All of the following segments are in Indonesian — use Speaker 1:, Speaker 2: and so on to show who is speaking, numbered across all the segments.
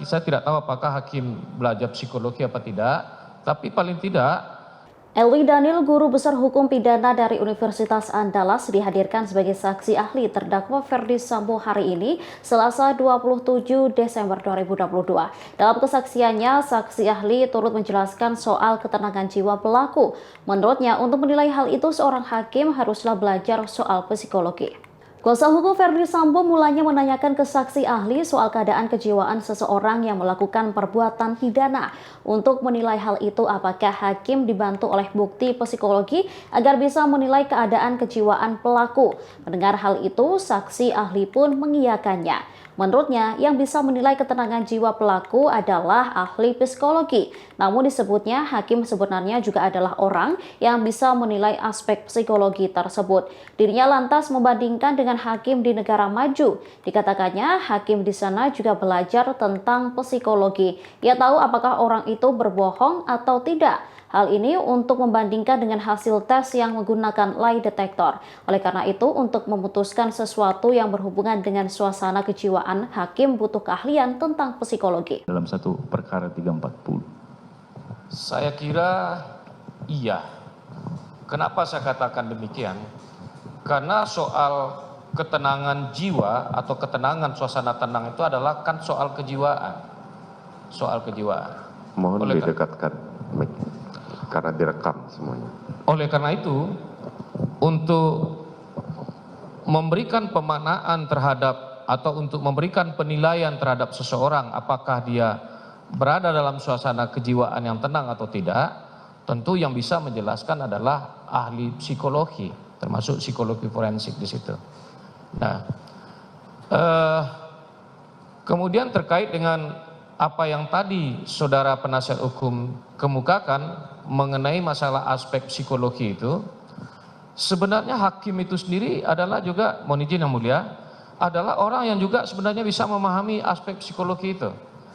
Speaker 1: saya tidak tahu apakah hakim belajar psikologi apa tidak, tapi paling tidak
Speaker 2: Elwi Daniel, guru besar hukum pidana dari Universitas Andalas, dihadirkan sebagai saksi ahli terdakwa Ferdy Sambo hari ini, Selasa 27 Desember 2022. Dalam kesaksiannya, saksi ahli turut menjelaskan soal ketenangan jiwa pelaku. Menurutnya, untuk menilai hal itu, seorang hakim haruslah belajar soal psikologi. Kuasa hukum Ferdy Sambo mulanya menanyakan ke saksi ahli soal keadaan kejiwaan seseorang yang melakukan perbuatan pidana. Untuk menilai hal itu, apakah hakim dibantu oleh bukti psikologi agar bisa menilai keadaan kejiwaan pelaku. Mendengar hal itu, saksi ahli pun mengiyakannya. Menurutnya, yang bisa menilai ketenangan jiwa pelaku adalah ahli psikologi. Namun disebutnya, hakim sebenarnya juga adalah orang yang bisa menilai aspek psikologi tersebut. Dirinya lantas membandingkan dengan hakim di negara maju. Dikatakannya, hakim di sana juga belajar tentang psikologi. Ia tahu apakah orang itu berbohong atau tidak. Hal ini untuk membandingkan dengan hasil tes yang menggunakan lie detector. Oleh karena itu, untuk memutuskan sesuatu yang berhubungan dengan suasana kejiwaan, hakim butuh keahlian tentang psikologi.
Speaker 3: Dalam satu perkara 340.
Speaker 1: saya kira iya. Kenapa saya katakan demikian? Karena soal ketenangan jiwa atau ketenangan suasana tenang itu adalah kan soal kejiwaan. Soal kejiwaan.
Speaker 4: Mohon didekatkan, karena direkam semuanya.
Speaker 1: Oleh karena itu, untuk memberikan pemaknaan terhadap atau untuk memberikan penilaian terhadap seseorang apakah dia berada dalam suasana kejiwaan yang tenang atau tidak, tentu yang bisa menjelaskan adalah ahli psikologi, termasuk psikologi forensik di situ. Nah, kemudian terkait dengan apa yang tadi saudara penasihat hukum kemukakan mengenai masalah aspek psikologi itu, sebenarnya hakim itu sendiri adalah juga, mohon izin yang mulia, adalah orang yang juga sebenarnya bisa memahami aspek psikologi itu.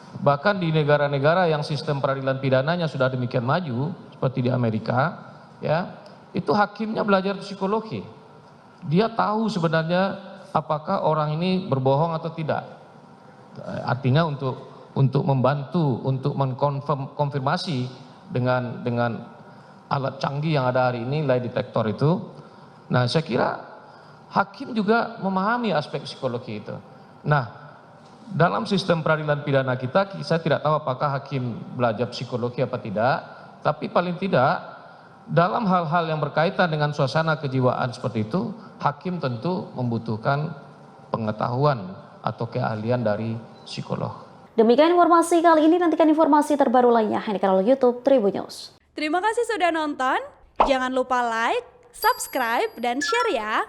Speaker 1: Bahkan di negara-negara yang sistem peradilan pidananya sudah demikian maju, seperti di Amerika, ya, itu hakimnya belajar psikologi. Dia tahu sebenarnya apakah orang ini berbohong atau tidak. Artinya untuk membantu, untuk mengkonfirmasi dengan alat canggih yang ada hari ini, lie detector itu. Nah, saya kira hakim juga memahami aspek psikologi itu. Nah, dalam sistem peradilan pidana kita, saya tidak tahu apakah hakim belajar psikologi apa tidak, tapi paling tidak dalam hal-hal yang berkaitan dengan suasana kejiwaan seperti itu, hakim tentu membutuhkan pengetahuan atau keahlian dari psikolog.
Speaker 2: Demikian informasi kali ini, nantikan informasi terbaru lainnya hanya di kanal YouTube Tribun News.
Speaker 5: Terima kasih sudah nonton, jangan lupa like, subscribe, dan share ya!